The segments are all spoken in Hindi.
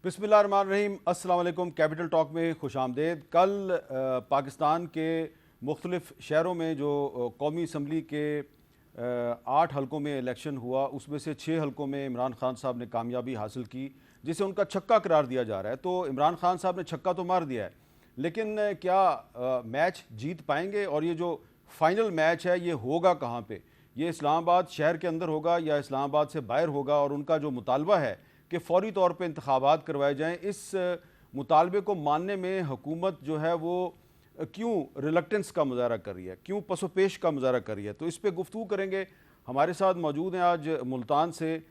बिस्मिल्लाहिर्रहमानिर्रहीम, अस्सलाम वालेकुम। कैपिटल टॉक में खुश आमदेद। कल पाकिस्तान के मुख्तलिफ़ शहरों में जो कौमी असम्बली के 8 हलकों में इलेक्शन हुआ, उसमें से 6 हलकों में इमरान खान साहब ने कामयाबी हासिल की, जिसे उनका छक्का करार दिया जा रहा है। तो इमरान खान साहब ने छक्का तो मार दिया है, लेकिन क्या मैच जीत पाएंगे? और ये जो फाइनल मैच है ये होगा कहाँ पे? ये इस्लामाबाद शहर के अंदर होगा या इस्लामाबाद से बाहर होगा? और उनका जो मुतालबा है कि फ़ौरी तौर पे इंतखाबात करवाए जाएँ, इस मुतालबे को मानने में हुकूमत जो है वो क्यों रिलक्टेंस का मुजाहरा कर रही है, क्यों पसोपेश का मुजाहरा कर रही है? तो इस पर गुफ्तगू करेंगे। हमारे साथ मौजूद हैं आज मुल्तान से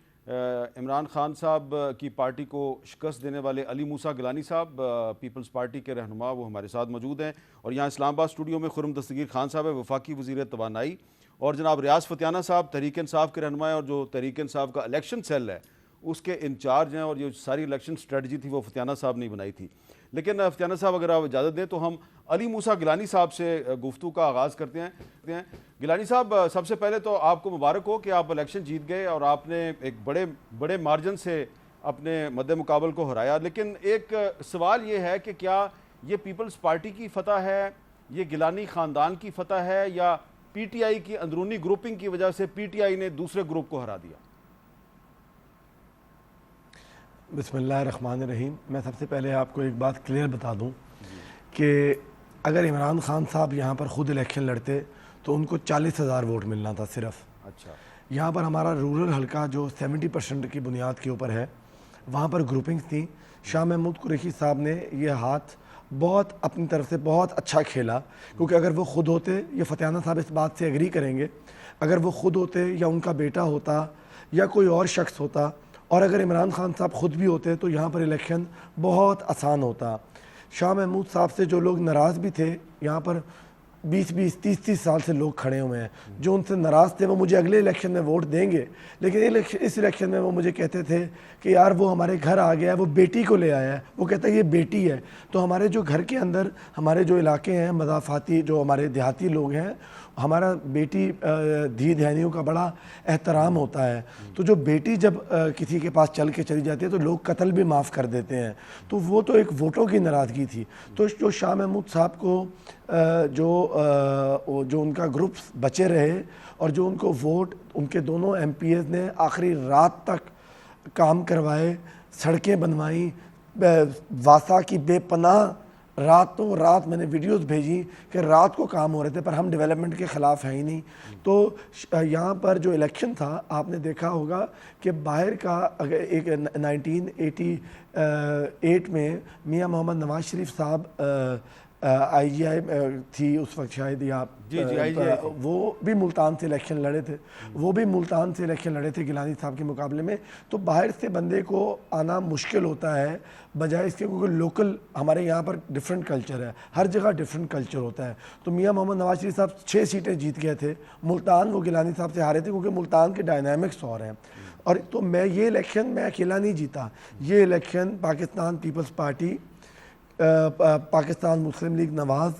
इमरान खान साहब की पार्टी को शिकस्त देने वाले अली मूसा गिलानी साहब, पीपल्स पार्टी के रहनुमा, वो हमारे साथ मौजूद हैं। और यहाँ इस्लामाबाद स्टूडियो में खुर्रम दस्तगीर खान साहब है, वफाकी वज़ीर तवानाई, और जनाब रियाज फतियाना साहब तहरीक इंसाफ के रहनुमा हैं, और जो तहरीक इंसाफ का इलेक्शन सेल है उसके इंचार्ज हैं। और ये सारी इलेक्शन स्ट्रेटजी थी वो फतियाना साहब ने बनाई थी। लेकिन फतियाना साहब अगर आप इजाज़त दें तो हम अली मूसा गिलानी साहब से गुफ्तगू का आगाज़ करते हैं। गिलानी साहब, सबसे पहले तो आपको मुबारक हो कि आप इलेक्शन जीत गए और आपने एक बड़े मार्जिन से अपने मद्दे मुकाबल को हराया। लेकिन एक सवाल ये है कि क्या ये पीपल्स पार्टी की फतह है, ये गिलानी ख़ानदान की फतह है, या PTI की अंदरूनी ग्रुपिंग की वजह से PTI ने दूसरे ग्रुप को हरा दिया? बिस्मिल्लाहिर्रहमानिर्रहीम। मैं सबसे पहले आपको एक बात क्लियर बता दूं कि अगर इमरान खान साहब यहाँ पर ख़ुद इलेक्शन लड़ते तो उनको 40,000 वोट मिलना था सिर्फ। अच्छा, यहाँ पर हमारा रूरल हल्का जो 70% की बुनियाद के ऊपर है, वहाँ पर ग्रुपिंग्स थी। शाह महमूद कुरैशी साहब ने यह हाथ बहुत अपनी तरफ से बहुत अच्छा खेला, क्योंकि अगर वो ख़ुद होते, ये फतियाना साहब इस बात से एग्री करेंगे, अगर वो ख़ुद होते या उनका बेटा होता या कोई और शख्स होता, और अगर इमरान खान साहब ख़ुद भी होते तो यहाँ पर इलेक्शन बहुत आसान होता। शाह महमूद साहब से जो लोग नाराज़ भी थे, यहाँ पर 20-20, 30-30 साल से लोग खड़े हुए हैं जो उनसे नाराज़ थे, वो मुझे अगले इलेक्शन में वोट देंगे, लेकिन इस इलेक्शन में वो मुझे कहते थे कि यार वो हमारे घर आ गया है, वो बेटी को ले आया है, वो कहता है ये बेटी है। तो हमारे जो घर के अंदर हमारे जो इलाके हैं मज़ाफ़ाती, जो हमारे देहाती लोग हैं, हमारा बेटी धी बहनियों का बड़ा एहतराम होता है। तो जो बेटी जब किसी के पास चल के चली जाती है तो लोग कत्ल भी माफ़ कर देते हैं। तो वो तो एक वोटों की नाराज़गी थी। तो जो शाह महमूद साहब को जो उनका ग्रुप बचे रहे और जो उनको वोट उनके दोनों MPs ने आखिरी रात तक काम करवाए, सड़कें बनवाई, वासा की बेपनाह रातों रात मैंने वीडियोस भेजी कि रात को काम हो रहे थे, पर हम डेवलपमेंट के ख़िलाफ़ हैं ही नहीं। तो यहाँ पर जो इलेक्शन था, आपने देखा होगा कि बाहर का अगर एक 1988 में मियाँ मोहम्मद नवाज शरीफ साहब IGI थी उस वक्त शायद, या वो भी मुल्तान से इलेक्शन लड़े थे, गिलानी साहब के मुकाबले में। तो बाहर से बंदे को आना मुश्किल होता है बजाय इसके, क्योंकि लोकल हमारे यहाँ पर डिफरेंट कल्चर है, हर जगह डिफरेंट कल्चर होता है। तो मियाँ मोहम्मद नवाज शरीफ साहब 6 सीटें जीत गए थे, मुल्तान वो गिलानी साहब से हारे थे, क्योंकि मुल्तान के डायनामिक्स और हैं। और तो ये इलेक्शन मैं अकेला नहीं जीता, ये इलेक्शन पाकिस्तान पीपल्स पार्टी, पाकिस्तान मुस्लिम लीग नवाज़,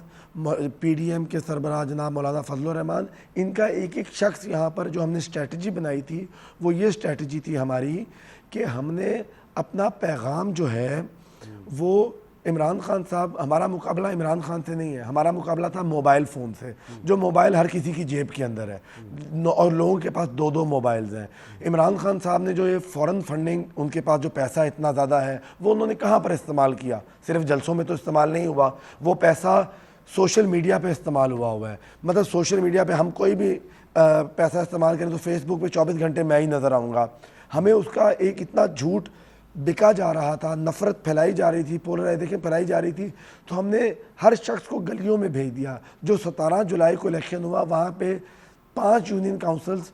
PDM के सरबराह जनाब मौलाना फजल रहमान, इनका एक एक शख्स यहाँ पर जो हमने स्ट्रेटजी बनाई थी, वो ये स्ट्रेटजी थी हमारी कि हमने अपना पैगाम जो है वो इमरान खान साहब, हमारा मुकाबला इमरान खान से नहीं है, हमारा मुकाबला था मोबाइल फ़ोन से, जो मोबाइल हर किसी की जेब के अंदर है और लोगों के पास 2-2 मोबाइल्स हैं। इमरान खान साहब ने जो ये फ़ॉरेन फंडिंग, उनके पास जो पैसा इतना ज़्यादा है, वो उन्होंने कहाँ पर इस्तेमाल किया? सिर्फ जलसों में तो इस्तेमाल नहीं हुआ, वो पैसा सोशल मीडिया पे इस्तेमाल हुआ है। मतलब सोशल मीडिया पे हम कोई भी पैसा इस्तेमाल करें तो फेसबुक पे 24 घंटे मैं ही नज़र आऊँगा। हमें उसका एक इतना झूठ बिका जा रहा था, नफ़रत फैलाई जा रही थी, पोलराइजेशन फैलाई जा रही थी, तो हमने हर शख्स को गलियों में भेज दिया। जो 17 जुलाई को इलेक्शन हुआ, वहाँ पे 5 यूनियन काउंसिल्स,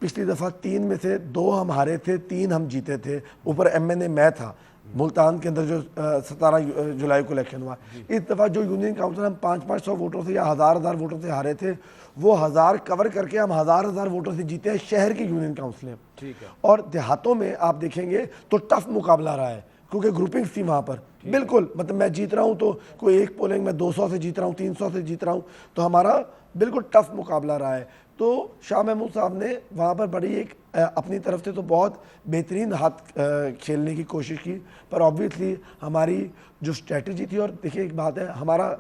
पिछली दफ़ा 3 में से 2 हम हारे थे, 3 हम जीते थे, ऊपर MNA मैं था मुल्तान के अंदर जो 17 जुलाई को इलेक्शन हुआ। इस दफ़ा जो यूनियन काउंसिल हम 500-500 वोटों से या 1000 वोटों से हारे थे, वो 1000 कवर करके हम 1000 वोटों से जीते हैं शहर की यूनियन काउंसिलें। ठीक है। और देहातों में आप देखेंगे तो टफ मुकाबला रहा है, क्योंकि ग्रुपिंग्स थी वहाँ पर। बिल्कुल, मतलब मैं जीत रहा हूँ तो कोई एक पोलिंग में 200 से जीत रहा हूँ, 300 से जीत रहा हूँ, तो हमारा बिल्कुल टफ मुकाबला रहा है। तो शाह महमूद साहब ने वहाँ पर बड़ी एक अपनी तरफ से तो बहुत बेहतरीन हाथ खेलने की कोशिश की, पर ऑब्वियसली हमारी जो स्ट्रेटजी थी, और देखिए एक बात है,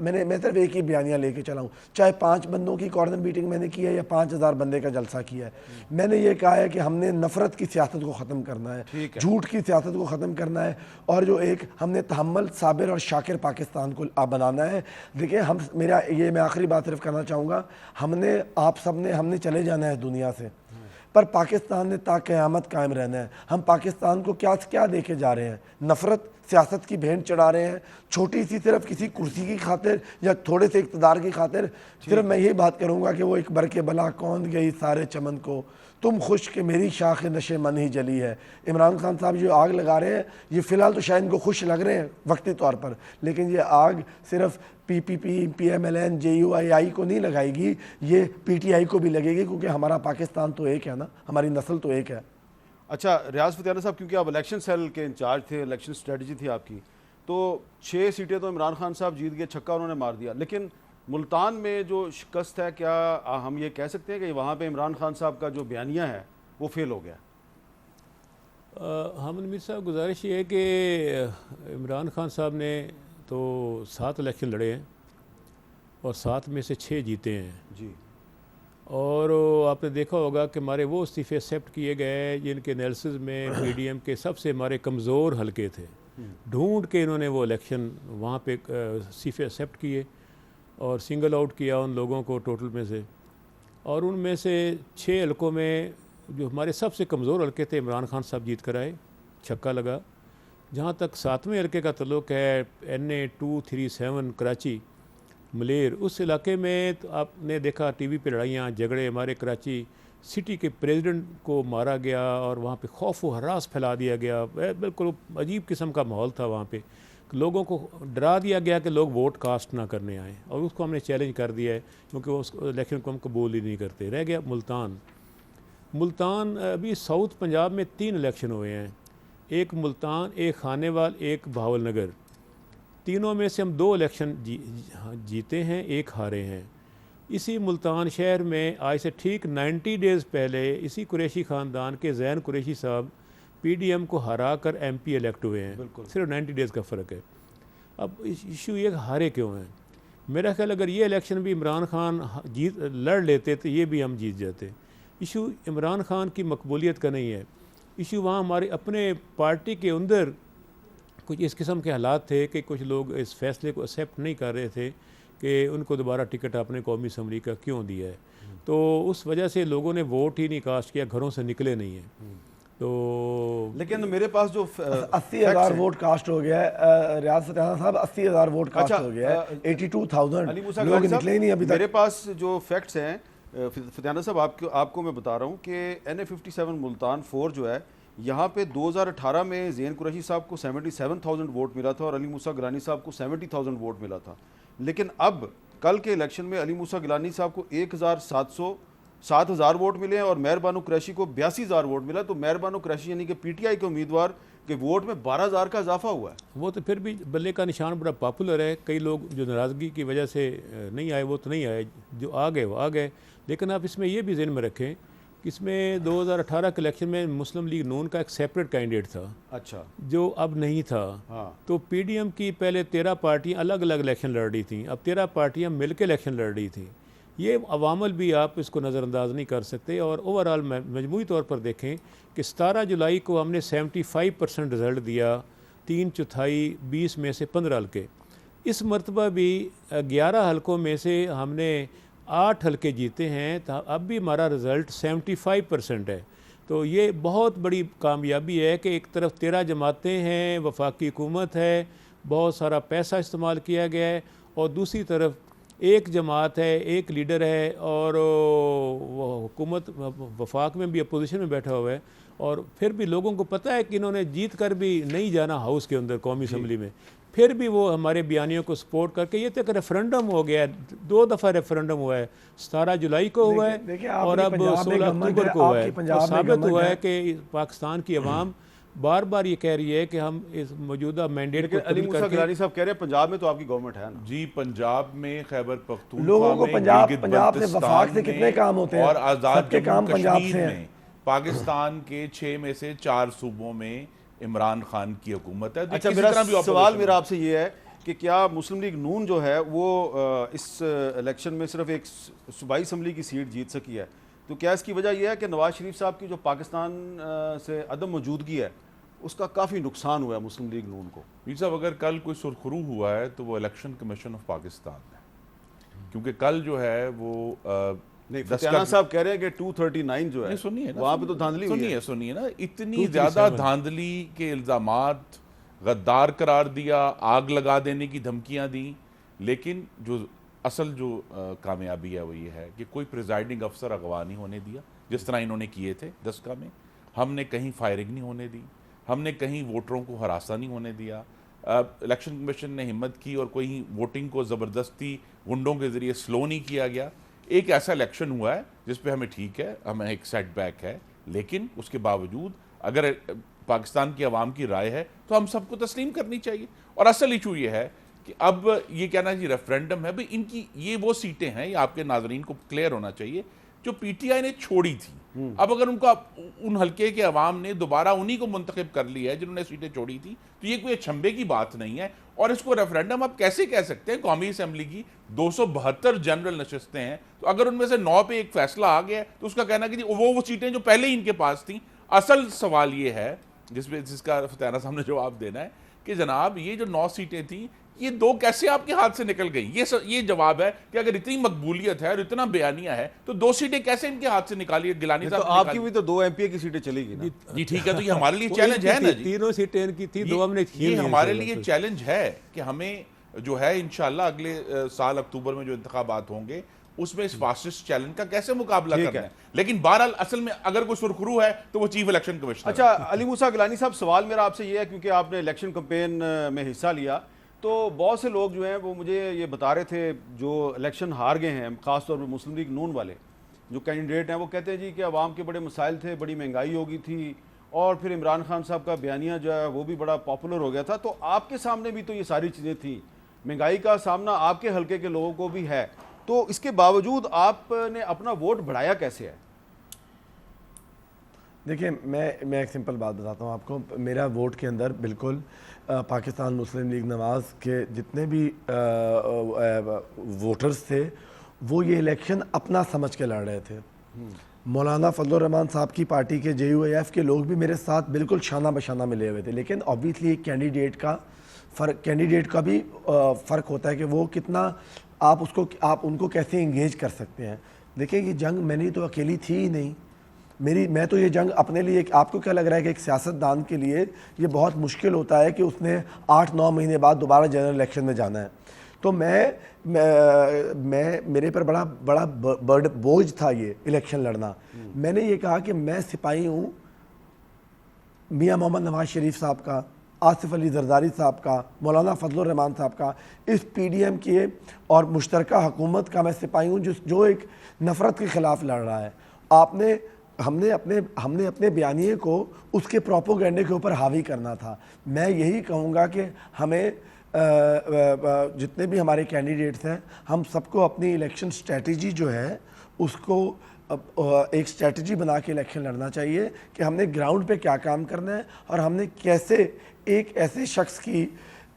मैं सिर्फ एक ही बयानिया लेके चला हूँ, चाहे 5 बंदों की कॉर्नर मीटिंग मैंने की है या 5000 बंदे का जलसा किया है, मैंने ये कहा है कि हमने नफरत की सियासत को ख़त्म करना है, झूठ की सियासत को ख़त्म करना है, और जो एक हमने तहम्मुल, साबिर और शाकिर पाकिस्तान को बनाना है। देखिए मैं आखिरी बात सिर्फ करना चाहूँगा, हमने चले जाना है दुनिया से, पर पाकिस्तान ने ता क़यामत कायम रहना है। हम पाकिस्तान को क्या देके जा रहे हैं? नफ़रत, सियासत की भेंट चढ़ा रहे हैं, छोटी सी सिर्फ किसी कुर्सी की खातिर या थोड़े से इक़्तिदार की खातिर। सिर्फ मैं यही बात करूँगा कि वो एक बरके बला कौन गई सारे चमन को, तुम खुश कि मेरी शाख नशे मन ही जली है। इमरान खान साहब जो आग लगा रहे हैं, ये फ़िलहाल तो शायद इनको खुश लग रहे हैं वक्ती तौर पर, लेकिन ये आग सिर्फ PPP, PMLN, JUII को नहीं लगाएगी, ये PTI को भी लगेगी, क्योंकि हमारा पाकिस्तान तो एक है ना, हमारी नस्ल तो एक है। अच्छा रियाज फतियाना साहब, क्योंकि आप इलेक्शन सेल के इंचार्ज थे, इलेक्शन स्ट्रेटजी थी आपकी, तो 6 सीटें तो इमरान खान साहब जीत गए, छक्का उन्होंने मार दिया, लेकिन मुल्तान में जो शिकस्त है, क्या हम ये कह सकते हैं कि वहाँ पे इमरान खान साहब का जो बयानिया है वो फेल हो गया? हामिद मीर साहब, गुजारिश ये है कि इमरान खान साहब ने तो 7 इलेक्शन लड़े हैं और 7 में से 6 जीते हैं जी, और आपने देखा होगा कि हमारे वो इस्तीफ़े एक्सेप्ट किए गए जिनके एनालिसिस में PDM के सबसे हमारे कमज़ोर हलके थे, ढूंढ के इन्होंने वो इलेक्शन वहाँ पे इस्तीफ़े एक्सेप्ट किए और सिंगल आउट किया उन लोगों को टोटल में से, और उनमें से 6 हलकों में जो हमारे सबसे कमज़ोर हलके थे, इमरान खान साहब जीत कर आए, छक्का लगा। जहाँ तक 7वें हलके का तल्लुक़ है, NA 237 कराची मलेर, उस इलाके में तो आपने देखा TV पे लड़ाइयाँ झगड़े, हमारे कराची सिटी के प्रेसिडेंट को मारा गया और वहाँ पे खौफ व हरास फैला दिया गया, बिल्कुल अजीब किस्म का माहौल था वहाँ पे, लोगों को डरा दिया गया कि लोग वोट कास्ट ना करने आए, और उसको हमने चैलेंज कर दिया है क्योंकि वो उस इलेक्शन को हम कबूल ही नहीं करते। रह गया मुल्तान अभी साउथ पंजाब में 3 इलेक्शन हुए हैं, एक मुल्तान, एक खानेवाल, एक बहावल नगर, तीनों में से हम 2 इलेक्शन जीते हैं, एक हारे हैं। इसी मुल्तान शहर में आज से ठीक 90 डेज़ पहले इसी कुरैशी ख़ानदान के ज़ैन कुरैशी साहब PDM को हरा कर MP इलेक्ट हुए हैं, सिर्फ 90 डेज़ का फ़र्क है। अब इशू ये हारे क्यों हैं? मेरा ख्याल अगर ये इलेक्शन भी इमरान खान लड़ लेते तो ये भी हम जीत जाते। इशू इमरान खान की मकबूलियत का नहीं है, इशू वहाँ हमारे अपने पार्टी के अंदर कुछ इस किस्म के हालात थे कि कुछ लोग इस फैसले को एक्सेप्ट नहीं कर रहे थे कि उनको दोबारा टिकट आपने कौमी असम्बली का क्यों दिया है, तो उस वजह से लोगों ने वोट ही नहीं कास्ट किया, घरों से निकले नहीं हैं। तो लेकिन मेरे पास जो 80,000 वोट कास्ट हो गया है रियाज फतियाना साहब, 80,000 वोट कास्ट हो गया है, 82,000 लोग निकले ही नहीं अभी तक। मेरे पास जो फैक्ट्स हैं फतियाना साहब, आपको मैं बता रहा हूँ कि NA 57 मुल्तान 4 जो है, यहाँ पे 2018 में ज़ैन कुरैशी साहब को 77,000 वोट मिला था और अली मूसा गिलानी साहब को 70,000 वोट मिला था, लेकिन अब कल के इलेक्शन में अली मूसा गिलानी साहब को 7,000 वोट मिले हैं और मेहरबानो कुरैशी को 82,000 वोट मिला। तो मेहरबानो कुरैशी यानी कि PTI के उम्मीदवार के वोट में 12,000 का इजाफा हुआ है। वो तो फिर भी बल्ले का निशान बड़ा पॉपुलर है, कई लोग जो नाराज़गी की वजह से नहीं आए वो तो नहीं आए, जो आ गए वो आ गए। लेकिन आप इसमें ये भी ज़हन में रखें कि इसमें 2018 के इलेक्शन में मुस्लिम लीग नून का एक सेपरेट कैंडिडेट था, अच्छा, जो अब नहीं था। हाँ। तो PDM की पहले 13 पार्टियाँ अलग अलग इलेक्शन लड़ रही थी, अब 13 पार्टियाँ मिल के इलेक्शन लड़ रही थी। ये अवामल भी आप इसको नज़रअंदाज नहीं कर सकते। और ओवरऑल मजमूई तौर पर देखें कि 17 जुलाई को हमने 75% रिज़ल्ट दिया, 3/4 20 में से 15 हल्के। इस मरतबा भी 11 हलकों में से हमने 8 हल्के जीते हैं, तो अब भी हमारा रिज़ल्ट 75% है। तो ये बहुत बड़ी कामयाबी है कि एक तरफ 13 जमातें हैं, वफाकी हुकूमत है, बहुत सारा पैसा इस्तेमाल किया गया है, और दूसरी तरफ एक जमात है, एक लीडर है, और वो हुकूमत वफाक में भी अपोजिशन में बैठा हुआ है, और फिर भी लोगों को पता है कि इन्होंने जीत कर भी नहीं जाना हाउस के अंदर कौमी असम्बली में, फिर भी वो हमारे बयानियों को सपोर्ट करके, ये तक रेफरेंडम हो गया है, 2 दफ़ा रेफरेंडम हुआ है, 17 जुलाई को हुआ है और अब 16 अक्टूबर को हुआ है। तो साबित हुआ है कि पाकिस्तान की अवाम बार बार ये कह रही है कि हम इस मौजूदा मैंडेट को अली मूसा गिलानी साहब कह रहे हैं पंजाब में तो आपकी गवर्नमेंट है ना जी, पंजाब में खैबर पख्तूनख्वा लोगों को में, पंजाब गिलगित से वफाक से बल्तिस्तान कितने काम होते हैं, और आज़ाद सबके काम जम्मू पंजाब कश्मीर से हैं। में पाकिस्तान के 6 में से 4 सूबों में इमरान खान की हुकूमत है। तो अच्छा, किसी मेरा तरह भी सवाल opposition मेरा आपसे ये है कि क्या मुस्लिम लीग नून जो है वो इस इलेक्शन में सिर्फ एक सूबाई असम्बली की सीट जीत सकी है, तो क्या इसकी वजह यह है कि नवाज शरीफ साहब की जो पाकिस्तान से अदम मौजूदगी है उसका काफ़ी नुकसान हुआ है मुस्लिम लीग नून को? मीर साहब, अगर कल कोई सुरखरू हुआ है तो वो इलेक्शन कमीशन ऑफ पाकिस्तान है, क्योंकि कल जो है वो नहीं, फतेहाना साहब कह रहे हैं कि 239 जो है सुनिए ना, वहाँ पे तो धांधली हुई है। सुनिए ना, इतनी ज्यादा धांधली के इल्जामात, गद्दार करार दिया, आग लगा देने की धमकियां दी, लेकिन जो असल जो कामयाबी है वो ये है कि कोई प्रिजाइडिंग अफसर अगवा नहीं होने दिया, जिस तरह इन्होंने किए थे दस्का में। हमने कहीं फायरिंग नहीं होने दी, हमने कहीं वोटरों को हरासा नहीं होने दिया। इलेक्शन कमीशन ने हिम्मत की और कोई वोटिंग को ज़बरदस्ती गुंडों के ज़रिए स्लो नहीं किया गया। एक ऐसा इलेक्शन हुआ है जिस पे हमें ठीक है, हमें एक सेटबैक है, लेकिन उसके बावजूद अगर पाकिस्तान की आवाम की राय है तो हम सबको तस्लीम करनी चाहिए। और असल इशू ये है कि अब ये कहना जी रेफरेंडम है, भाई इनकी ये वो सीटें हैं, ये आपके नाजरीन को क्लियर होना चाहिए, जो पीटीआई ने छोड़ी थी। अब अगर उनका उन हल्के के अवाम ने दोबारा उन्हीं को मुंतखब कर लिया है जिन्होंने सीटें छोड़ी थी, तो ये कोई अचंभे की बात नहीं है। और इसको रेफरेंडम आप कैसे कह सकते हैं? कौमी असम्बली की 272 जनरल नशस्तें हैं, तो अगर उनमें से 9 पे एक फैसला आ गया तो उसका कहना कि वो सीटें जो पहले ही इनके पास थी। असल सवाल ये है जिसका फतेहाना साहब ने जवाब देना है कि जनाब ये जो 9 सीटें थी, ये 2 कैसे आपके हाथ से निकल गई? ये जवाब है कि अगर इतनी मकबूलियत है और इतना बयानिया है तो 2 सीटें कैसे इनके हाथ से निकाली? गिलानी साहब, तो आपकी भी तो 2 एमपी की सीटें चलेगी ना? जी ठीक है, तो ये हमारे लिए चैलेंज है ना जी। तीनों सीटें इनकी थी, 2 हमने ये हमारे लिए चैलेंज है कि हमें जो है इंशाल्लाह अगले साल अक्टूबर में जो इंतखाबात होंगे उसमें इस फास्टेस्ट चैलेंज का कैसे मुकाबला करना है। लेकिन बहरहाल असल में अगर कोई सुरखरू है तो वो चीफ इलेक्शन कमिश्नर। अच्छा, अली मूसा गिलानी साहब, सवाल मेरा आपसे ये है, क्योंकि आपने इलेक्शन कैंपेन में हिस्सा लिया, तो बहुत से लोग जो हैं वो मुझे ये बता रहे थे जो इलेक्शन हार गए हैं, ख़ासतौर पर मुस्लिम लीग नून वाले जो कैंडिडेट हैं, वो कहते हैं जी कि आवाम के बड़े मसाइल थे, बड़ी महंगाई हो गई थी, और फिर इमरान खान साहब का बयानिया जो है वो भी बड़ा पॉपुलर हो गया था। तो आपके सामने भी तो ये सारी चीज़ें थी, महंगाई का सामना आपके हल्के के लोगों को भी है, तो इसके बावजूद आपने अपना वोट बढ़ाया कैसे है? देखिए, मैं एक सिंपल बात बताता हूँ आपको। मेरा वोट के अंदर बिल्कुल पाकिस्तान मुस्लिम लीग नवाज़ के जितने भी वोटर्स थे वो ये इलेक्शन अपना समझ के लड़ रहे थे। मौलाना फजलुर रहमान साहब की पार्टी के JUIF के लोग भी मेरे साथ बिल्कुल शाना बशाना मिले हुए थे, लेकिन ऑब्वियसली एक कैंडिडेट का भी फ़र्क होता है कि वो कितना आप उनको कैसे इंगेज कर सकते हैं। देखिए, ये जंग मैंने तो अकेली थी ही नहीं, मैं तो ये जंग अपने लिए, आपको क्या लग रहा है कि एक सियासतदान के लिए ये बहुत मुश्किल होता है कि उसने 8-9 महीने बाद दोबारा जनरल इलेक्शन में जाना है? तो मेरे पर बड़ा बोझ था ये इलेक्शन लड़ना। मैंने ये कहा कि मैं सिपाही हूँ मियाँ मोहम्मद नवाज शरीफ साहब का, आसिफ अली जरदारी साहब का, मौलाना फजलुर रहमान साहब का, इस PDM के और मुश्तरका हुकूमत का मैं सिपाही हूँ जो एक नफ़रत के ख़िलाफ़ लड़ रहा है। हमने अपने बयानिए को उसके प्रोपोगेंडे के ऊपर हावी करना था। मैं यही कहूँगा कि हमें जितने भी हमारे कैंडिडेट्स हैं, हम सबको अपनी इलेक्शन स्ट्रेटजी जो है उसको एक स्ट्रेटजी बना के इलेक्शन लड़ना चाहिए कि हमने ग्राउंड पे क्या काम करना है और हमने कैसे एक ऐसे शख्स की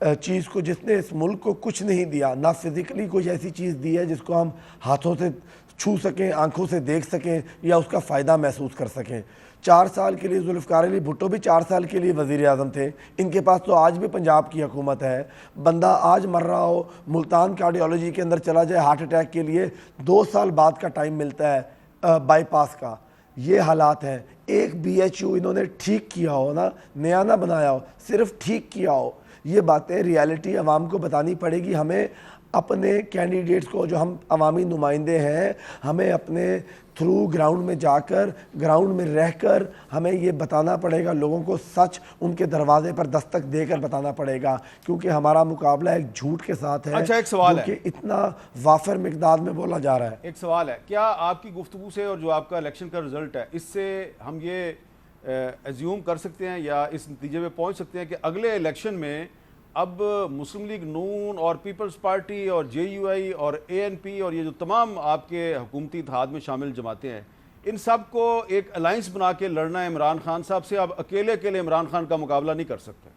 चीज़ को, जिसने इस मुल्क को कुछ नहीं दिया, ना फिज़िकली कोई ऐसी चीज़ दी है जिसको हम हाथों से छू सकें, आंखों से देख सकें या उसका फ़ायदा महसूस कर सकें। 4 साल के लिए जुल्फ़िकार अली भुट्टो भी 4 साल के लिए वज़ीर आज़म थे, इनके पास तो आज भी पंजाब की हुकूमत है। बंदा आज मर रहा हो, मुल्तान कार्डियोलॉजी के अंदर चला जाए हार्ट अटैक के लिए, 2 साल बाद का टाइम मिलता है बाईपास का। ये हालात हैं। एक BHU इन्होंने ठीक किया हो ना, नया ना बनाया हो, सिर्फ ठीक किया हो। ये बातें रियलिटी आवाम को बतानी पड़ेगी। हमें अपने कैंडिडेट्स को, जो हम अवामी नुमाइंदे हैं, हमें अपने थ्रू ग्राउंड में जाकर, ग्राउंड में रहकर हमें ये बताना पड़ेगा, लोगों को सच उनके दरवाजे पर दस्तक देकर बताना पड़ेगा, क्योंकि हमारा मुकाबला एक झूठ के साथ है। अच्छा, एक सवाल है, इतना वाफर मिकदार में बोला जा रहा है। एक सवाल है, क्या आपकी गुफ्तगू से और जो आपका इलेक्शन का रिजल्ट है, इससे हम ये एज्यूम कर सकते हैं या इस नतीजे में पहुंच सकते हैं कि अगले इलेक्शन में अब मुस्लिम लीग नून और पीपल्स पार्टी और JUI और ANP और ये जो तमाम आपके हुकूमती इत्तेहाद में शामिल जमातें हैं, इन सब को एक अलायंस बना के लड़ना है इमरान खान साहब से। आप अकेले अकेले इमरान खान का मुकाबला नहीं कर सकते।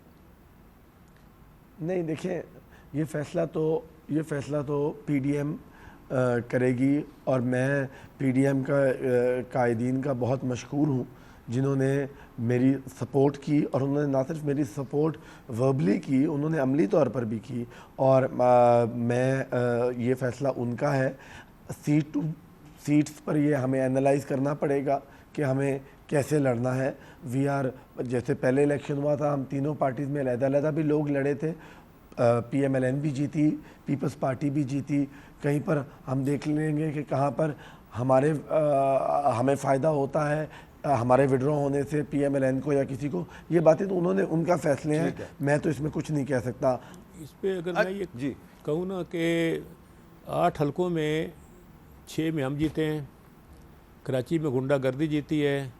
नहीं, देखें, ये फैसला तो पीडीएम करेगी, और मैं पीडीएम का कायदीन का बहुत मशकूर हूँ जिन्होंने मेरी सपोर्ट की, और उन्होंने ना सिर्फ मेरी सपोर्ट वर्बली की, उन्होंने अमली तौर पर भी की। और ये फ़ैसला उनका है। सीट्स पर ये हमें एनालाइज करना पड़ेगा कि हमें कैसे लड़ना है। जैसे पहले इलेक्शन हुआ था, हम तीनों पार्टीज़ में अलग-अलग भी लोग लड़े थे। PMLN भी जीती, पीपल्स पार्टी भी जीती। कहीं पर हम देख लेंगे कि कहाँ पर हमें फ़ायदा होता है हमारे विड्रॉ होने से PMLN को या किसी को। ये बातें तो उनका फैसले हैं, मैं तो इसमें कुछ नहीं कह सकता। इस पे अगर मैं ये जी कहूँ ना कि 8 हलकों में 6 में हम जीते हैं, कराची में गुंडागर्दी जीती है,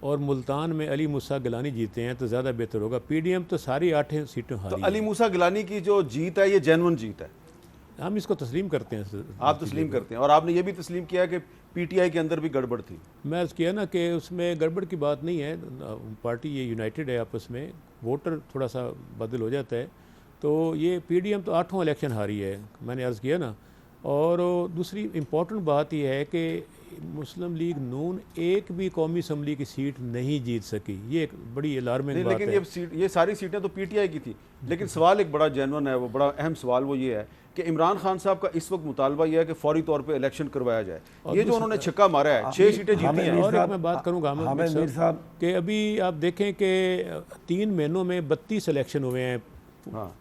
और मुल्तान में अली मूसा गिलानी जीते हैं, तो ज़्यादा बेहतर होगा। पीडीएम तो सारी 8 सीटें हारी। तो अली मूसा गिलानी की जो जीत है ये जेन्युइन जीत है, हम इसको तस्लीम करते हैं। आप तस्लीम करते हैं, और आपने ये भी तस्लीम किया कि पीटीआई के अंदर भी गड़बड़ थी। मैं किया ना कि उसमें गड़बड़ की बात नहीं है, पार्टी ये यूनाइटेड है आपस में, वोटर थोड़ा सा बदल हो जाता है। तो ये पीडीएम तो 8वां इलेक्शन हारी है, मैंने अर्ज़ किया ना। और दूसरी इम्पॉर्टेंट बात यह है कि मुस्लिम लीग नून एक भी कौमी असम्बली की सीट नहीं जीत सकी। ये एक बड़ी अलार्मिंग बात लेकिन है। ये सारी सीटें तो पीटीआई की थी। लेकिन सवाल एक बड़ा जेन्युइन है, वो बड़ा अहम सवाल वो ये है कि इमरान खान साहब का इस वक्त मुतालबा यह है कि फौरी तौर पे इलेक्शन करवाया जाए। ये जो उन्होंने छक्का मारा है, 6 सीटें जीती हैं। और एक मैं बात करूँगा हामिद साहब कि अभी आप देखें कि 3 महीनों में 32 इलेक्शन हुए हैं। हाँ,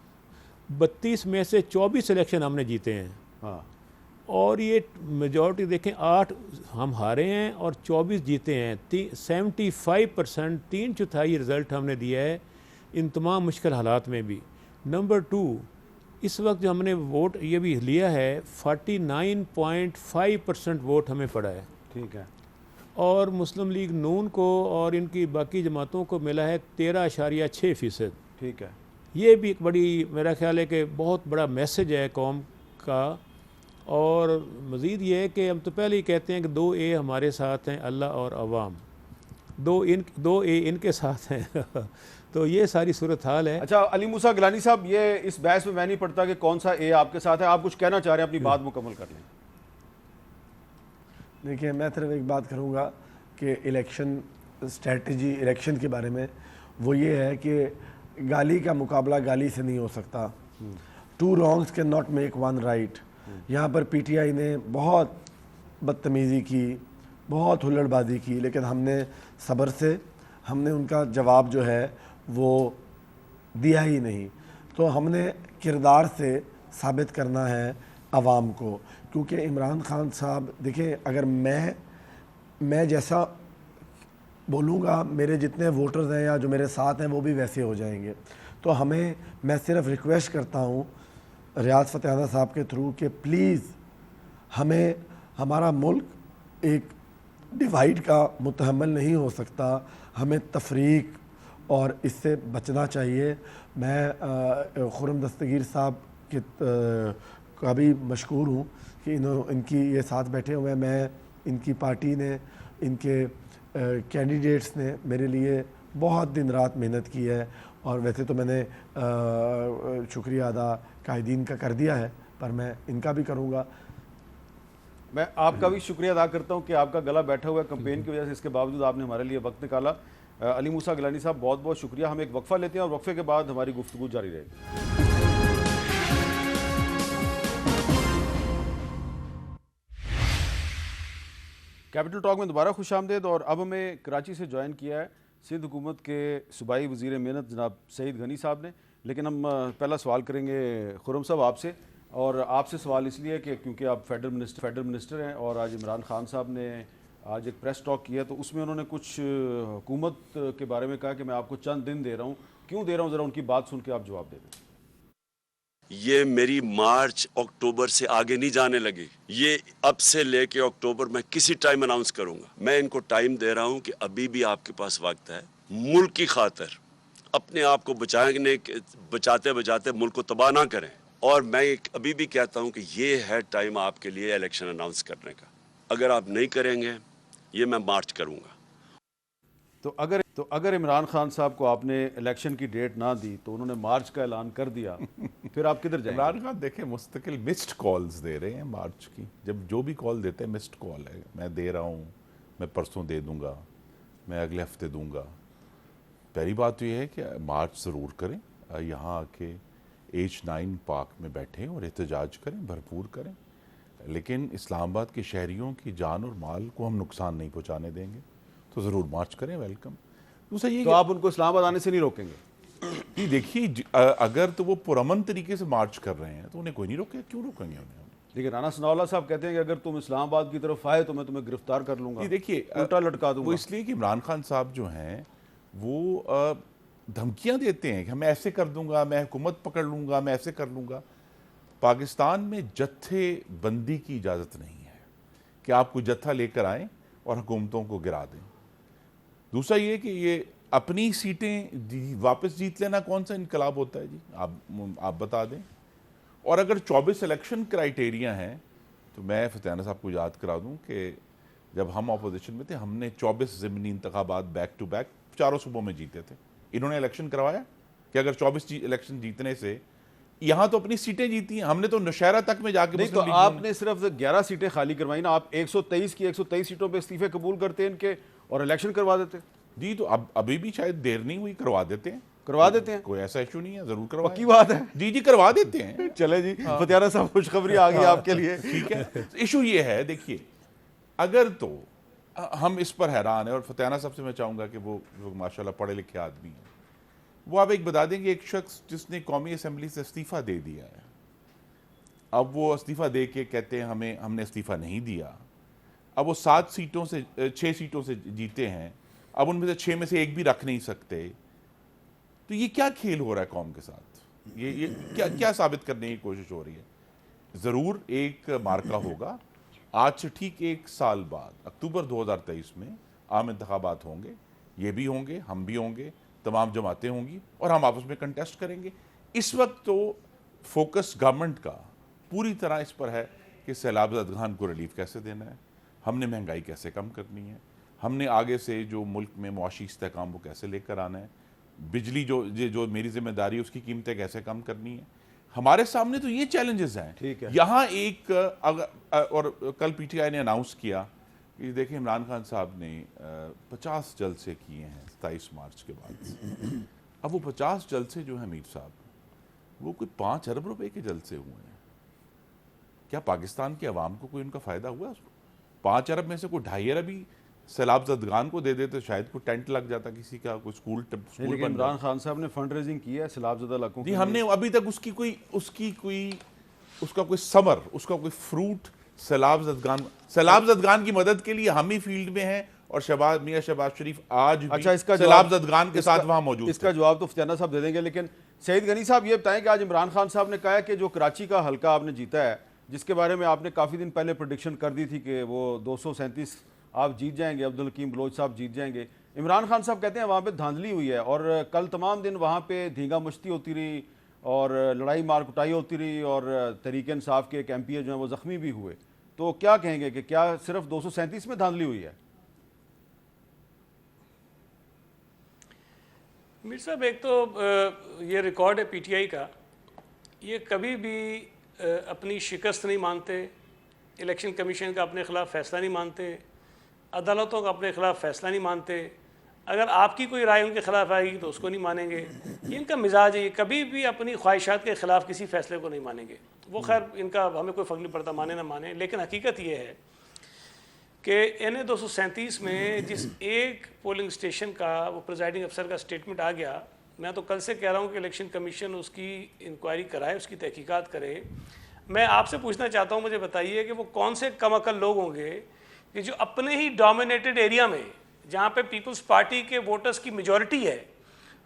32 में से 24 इलेक्शन हमने जीते हैं। हाँ, और ये मेजॉरिटी देखें, 8 हम हारे हैं और 24 जीते हैं। 75%, 3/4 रिज़ल्ट हमने दिया है इन तमाम मुश्किल हालात में भी। नंबर 2, इस वक्त जो हमने वोट ये भी लिया है, 49.5% वोट हमें पड़ा है। ठीक है। और मुस्लिम लीग नून को और इनकी बाकी जमातों को मिला है 13.6%। ठीक है। ये भी एक बड़ी, मेरा ख्याल है कि बहुत बड़ा मैसेज है कौम का। और मज़ीद ये है कि हम तो पहले ही कहते हैं कि 2A हमारे साथ हैं, अल्लाह और अवाम। 2A इनके साथ हैं। तो ये सारी सूरत हाल है। अच्छा, अली मूसा गिलानी साहब, ये इस बहस में मैं नहीं पढ़ता कि कौन सा A आपके साथ है। आप कुछ कहना चाह रहे हैं, अपनी बात मुकम्मल कर लें। देखिए, मैं सिर्फ एक बात करूँगा कि इलेक्शन स्ट्रेटजी इलेक्शन के बारे में, वो ये है कि गाली का मुकाबला गाली से नहीं हो सकता। 2 wrongs can not make 1 right। यहाँ पर पीटीआई ने बहुत बदतमीज़ी की, बहुत हुल्लड़बाजी की, लेकिन हमने सब्र से हमने उनका जवाब जो है वो दिया ही नहीं। तो हमने किरदार से साबित करना है अवाम को, क्योंकि इमरान खान साहब, देखिए, अगर मैं जैसा बोलूँगा, मेरे जितने वोटर्स हैं या जो मेरे साथ हैं वो भी वैसे हो जाएंगे। तो मैं सिर्फ रिक्वेस्ट करता हूँ रियाज फतेहाना साहब के थ्रू कि प्लीज़ हमारा मुल्क एक डिवाइड का मुतहम्मल नहीं हो सकता, हमें तफरीक और इससे बचना चाहिए। मैं खुर्रम दस्तगीर साहब के का भी मशकूर हूँ कि इनकी ये साथ बैठे हुए हैं। मैं इनकी पार्टी ने, इनके कैंडिडेट्स ने मेरे लिए बहुत दिन रात मेहनत की है, और वैसे तो मैंने शुक्रिया अदा कायदीन का कर दिया है, पर मैं इनका भी करूँगा। मैं आपका भी शुक्रिया अदा करता हूँ कि आपका गला बैठा हुआ है कंपेन की वजह से, इसके बावजूद आपने हमारे लिए वक्त निकाला। अली मूसा गिलानी साहब, बहुत बहुत शुक्रिया। हम एक वक्फा लेते हैं और वक्फे के बाद हमारी गुफ्तगू जारी रहेगी। कैपिटल टॉक में दोबारा खुश आमदेद। और अब हमें कराची से ज्वाइन किया है सिंध हुकूमत के सूबाई वज़ीर मेहनत जनाब सईद गनी साहब ने। लेकिन हम पहला सवाल करेंगे खुर्रम साहब आपसे, और आपसे सवाल इसलिए कि क्योंकि आप फेडरल मिनिस्टर हैं, और आज इमरान खान साहब ने आज एक प्रेस टॉक किया, तो उसमें उन्होंने कुछ हुकूमत के बारे में कहा कि मैं आपको चंद दिन दे रहा हूँ। क्यों दे रहा हूँ, ज़रा उनकी बात सुन के आप जवाब दे दें। ये मेरी मार्च अक्टूबर से आगे नहीं जाने लगी, ये अब से लेके अक्टूबर में किसी टाइम अनाउंस करूंगा। मैं इनको टाइम दे रहा हूं कि अभी भी आपके पास वक्त है। मुल्क की खातिर अपने आप को बचाते बचाते मुल्क को तबाह ना करें। और मैं अभी भी कहता हूं कि ये है टाइम आपके लिए इलेक्शन अनाउंस करने का। अगर आप नहीं करेंगे ये मैं मार्च करूँगा। तो अगर इमरान खान साहब को आपने इलेक्शन की डेट ना दी तो उन्होंने मार्च का ऐलान कर दिया, फिर आप किधर जाएंगे? इमरान खान देखें मुस्तकिल मिस्ड कॉल्स दे रहे हैं मार्च की, जब जो भी कॉल देते हैं मिस्ड कॉल है, मैं दे रहा हूँ, मैं परसों दे दूंगा, मैं अगले हफ्ते दूंगा। पहली बात तो ये है कि मार्च ज़रूर करें, यहाँ आके H9 पार्क में बैठें और एहतजाज करें, भरपूर करें, लेकिन इस्लामाबाद के शहरियों की जान और माल को हम नुकसान नहीं पहुँचाने देंगे, तो ज़रूर मार्च करें, वेलकम। दूसरा ये तो आप उनको इस्लामाबाद आने से नहीं रोकेंगे? कि देखिए अगर तो वो पुरअमन तरीके से मार्च कर रहे हैं तो उन्हें कोई नहीं रोके, क्यों रोकेंगे उन्हें? देखिए राना सनाउल्लाह साहब कहते हैं कि अगर तुम इस्लामाबाद की तरफ आए तो मैं तुम्हें गिरफ्तार कर लूंगा, ये देखिए उल्टा लटका वो दूंगा। इसलिए कि इमरान खान साहब जो हैं वो धमकियां देते हैं कि मैं ऐसे कर दूंगा, मैं हुकूमत पकड़ लूंगा, मैं ऐसे कर लूंगा। पाकिस्तान में जत्थेबंदी की इजाज़त नहीं है कि आप कोई जत्था लेकर आएँ और हुकूमतों को गिरा दें। दूसरा ये कि ये अपनी सीटें वापस जीत लेना कौन सा इनकलाब होता है जी, आप बता दें। और अगर 24 इलेक्शन क्राइटेरिया हैं तो मैं फतेहाना साहब को याद करा दूं कि जब हम अपोजिशन में थे हमने 24 ज़मीनी इंतखाबात बैक टू बैक चारों सूबों में जीते थे। इन्होंने इलेक्शन करवाया कि अगर 24 इलेक्शन जीतने से, यहाँ तो अपनी सीटें जीती हैं, हमने तो नौशहरा तक में जाके नहीं, तो आपने सिर्फ 11 सीटें खाली करवाई ना, आप 123 की 123 सीटों पे इस्तीफे कबूल करते हैं इनके और इलेक्शन करवा देते जी। तो अब अभी भी शायद देर नहीं हुई, करवा देते हैं, कोई ऐसा इशू नहीं है, जरूर करवाएं। पक्की बात है जी जी करवा देते हैं। चले जी, फतेहाना साहब खुशखबरी आ गई आपके लिए। ठीक है, इशू ये है, देखिए अगर तो हम इस पर हैरान है, और फतेहाना साहब से मैं चाहूँगा कि वो माशाल्लाह पढ़े लिखे आदमी हैं, वो आप एक बता दें कि एक शख्स जिसने कौमी असम्बली से इस्तीफ़ा दे दिया है, अब वो इस्तीफ़ा दे के कहते हैं हमने इस्तीफ़ा नहीं दिया, अब वो 6 सीटों से जीते हैं, अब उनमें से 6 में से एक भी रख नहीं सकते, तो ये क्या खेल हो रहा है कौम के साथ? ये क्या साबित करने की कोशिश हो रही है? ज़रूर एक मार्का होगा, आज से ठीक 1 साल बाद अक्टूबर 2023 में आम इंतखाबात होंगे, ये भी होंगे, हम भी होंगे, तमाम जमातें होंगी और हम आपस में कंटेस्ट करेंगे। इस वक्त तो फोकस गवर्नमेंट का पूरी तरह इस पर है कि सैलाब ज़दगान को रिलीफ कैसे देना है, हमने महंगाई कैसे कम करनी है, हमने आगे से जो मुल्क में मुआशी इस्तेहकाम वो कैसे लेकर आना है, बिजली जो मेरी जिम्मेदारी है उसकी कीमतें कैसे कम करनी है। हमारे सामने तो ये चैलेंजेस हैं। ठीक है। यहाँ एक और कल PTI ने अनाउंस किया कि देखिए इमरान खान साहब ने 50 जलसे किए हैं 27 मार्च के बाद। अब वो 50 जलसे जो हैं मीर साहब, वो कोई 5 अरब रुपए के जलसे हुए हैं। क्या पाकिस्तान की आवाम को कोई उनका फ़ायदा हुआ? 5 अरब में से कोई 2.5 अरब ही सैलाब ज़दगान को दे देते तो शायद कोई टेंट लग जाता किसी का, कोई स्कूल लेकिन इमरान खान साहब ने फंड रेजिंग की है सैलाब ज़दा इलाकों जी, हमने अभी तक उसका कोई समर, उसका कोई फ्रूट सैलाब ज़दगान की मदद के लिए हम ही फील्ड में हैं और मियां शहबाज शरीफ आज भी सैलाब ज़दगान के साथ वहां मौजूद। इसका जवाब तो फतेहाना साहब दे देंगे, लेकिन सईद गनी साहब ये बताएं कि आज इमरान खान साहब ने कहा है कि जो कराची का हल्का आपने जीता है, जिसके बारे में आपने काफ़ी दिन पहले प्रेडिक्शन कर दी थी कि वो 237 आप जीत जाएंगे, अब्दुल हकीम बलोच साहब जीत जाएंगे, इमरान खान साहब कहते हैं वहाँ पे धांधली हुई है और कल तमाम दिन वहाँ पे धींगा मस्ती होती रही और लड़ाई मार कुटाई होती रही और तहरीक इंसाफ के एक MP जो हैं वो ज़ख्मी भी हुए। तो क्या कहेंगे कि क्या सिर्फ 237 में धांधली हुई है? मीर साहब, एक तो ये रिकॉर्ड है PTI का, ये कभी भी अपनी शिकस्त नहीं मानते, इलेक्शन कमीशन का अपने ख़िलाफ़ फ़ैसला नहीं मानते, अदालतों का अपने ख़िलाफ़ फ़ैसला नहीं मानते, अगर आपकी कोई राय उनके ख़िलाफ़ आएगी तो उसको नहीं मानेंगे। ये इनका मिजाज है, ये कभी भी अपनी ख्वाहिशात के ख़िलाफ़ किसी फ़ैसले को नहीं मानेंगे। वो खैर इनका हमें कोई फ़र्क नहीं पड़ता माने ना माने, लेकिन हकीकत ये है कि NA 237 में जिस एक पोलिंग स्टेशन का वो प्रिजाइडिंग अफसर का स्टेटमेंट आ गया, मैं तो कल से कह रहा हूँ कि इलेक्शन कमीशन उसकी इंक्वायरी कराए, उसकी तहकीकात करे। मैं आपसे पूछना चाहता हूँ, मुझे बताइए कि वो कौन से कम अकल लोग होंगे कि जो अपने ही डोमिनेटेड एरिया में जहाँ पे पीपल्स पार्टी के वोटर्स की मेजॉरिटी है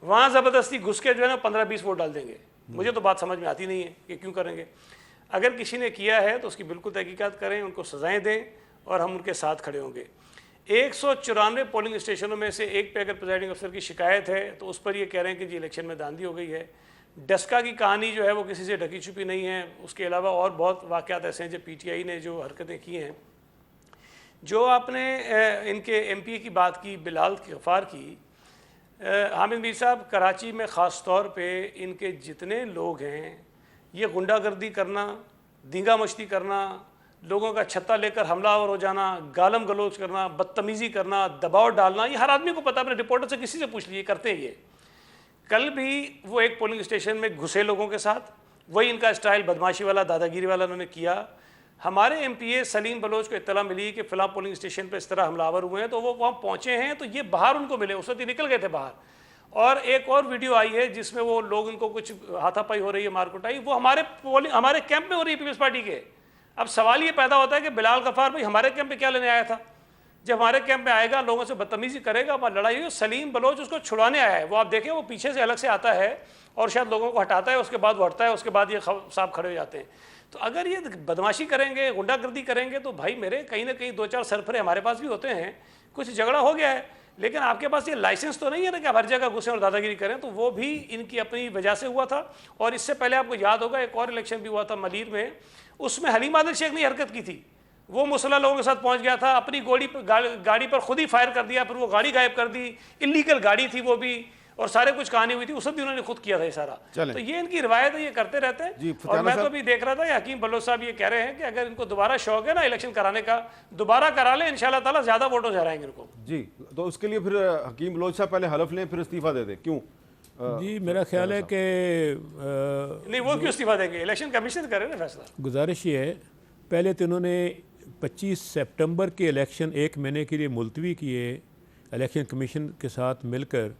वहाँ ज़बरदस्ती घुस के जो है ना 15-20 वोट डाल देंगे। मुझे तो बात समझ में आती नहीं है कि क्यों करेंगे। अगर किसी ने किया है तो उसकी बिल्कुल तहकीकात करें, उनको सज़ाएँ दें और हम उनके साथ खड़े होंगे। 194 पोलिंग स्टेशनों में से एक पे अगर प्रिजाइडिंग अफसर की शिकायत है तो उस पर ये कह रहे हैं कि जी इलेक्शन में धांधली हो गई है। डस्का की कहानी जो है वो किसी से ढकी छुपी नहीं है। उसके अलावा और बहुत वाक़यात ऐसे हैं जो PTI ने जो हरकतें की हैं। जो आपने इनके एमपी की बात की, बिलाल गफ्फार की, हामिद मीर साहब, कराची में ख़ास तौर पे इनके जितने लोग हैं, ये गुंडागर्दी करना, दींगा मश्ती करना, लोगों का छत्ता लेकर हमलावर हो जाना, गालम गलोच करना, बदतमीज़ी करना, दबाव डालना, ये हर आदमी को पता है। अपने रिपोर्टर से किसी से पूछ लीजिए, करते हैं ये। कल भी वो एक पोलिंग स्टेशन में घुसे लोगों के साथ, वही इनका स्टाइल बदमाशी वाला, दादागिरी वाला उन्होंने किया। हमारे एमपीए सलीम बलोच को इत्तला मिली कि फ़लाँ पोलिंग स्टेशन पर इस तरह हमलावर हुए हैं, तो वो वहाँ पहुँचे हैं, तो ये बाहर उनको मिले, उस वक्त ये निकल गए थे बाहर। और एक और वीडियो आई है जिसमें वो लोग, इनको कुछ हाथापाई हो रही है, मारकुटाई, वो हमारे कैंप में हो रही है पीपल्स पार्टी के। अब सवाल ये पैदा होता है कि बिलाल गफ्फार भाई हमारे कैंप में क्या लेने आया था? जब हमारे कैंप में आएगा, लोगों से बदतमीजी करेगा, वहाँ लड़ाई हुई, सलीम बलोच उसको छुड़ाने आया है। वो आप देखें, वो पीछे से अलग से आता है और शायद लोगों को हटाता है, उसके बाद वो हटता है, उसके बाद ये साहब खड़े हो जाते हैं। तो अगर ये बदमाशी करेंगे, गुंडागर्दी करेंगे, तो भाई मेरे कहीं ना कहीं 2-4 सरफरे हमारे पास भी होते हैं, कुछ झगड़ा हो गया है, लेकिन आपके पास ये लाइसेंस तो नहीं है ना कि आप हर जगह घुसें और दादागिरी करें। तो वो भी इनकी अपनी वजह से हुआ था। और इससे पहले आपको याद होगा एक और इलेक्शन भी हुआ था मलीर में, उसमें हलीम आदिल शेख ने हरकत की थी। वो मुसल्ला लोगों के साथ पहुंच गया था, अपनी गाड़ी पर खुद ही फायर कर दिया, फिर वो गाड़ी गायब कर दी, इलीगल गाड़ी थी वो भी, और सारे कुछ कहानी हुई थी, उस भी उन्होंने खुद किया था ये सारा। तो ये इनकी रिवायत है, ये करते रहते हैं। और मैं तो अभी देख रहा था कि हकीम बलोच साहब ये कह रहे हैं कि अगर इनको दोबारा शौक है ना इलेक्शन कराने का, दोबारा करा लें, इंशाल्लाह ताला ज्यादा वोटों से हराएंगे इनको। जी, तो उसके लिए फिर हकीम बलोच साहब पहले हलफ लें, फिर इस्तीफा दे दें, क्यों? जी मेरा ख्याल है कि नहीं, वो क्यों इस्तीफा देंगे? इलेक्शन कमीशन करे ना फैसला। गुजारिश ये है, पहले तो इन्होंने 25 सितंबर के इलेक्शन 1 महीने के लिए मुलतवी किए इलेक्शन कमीशन के साथ मिलकर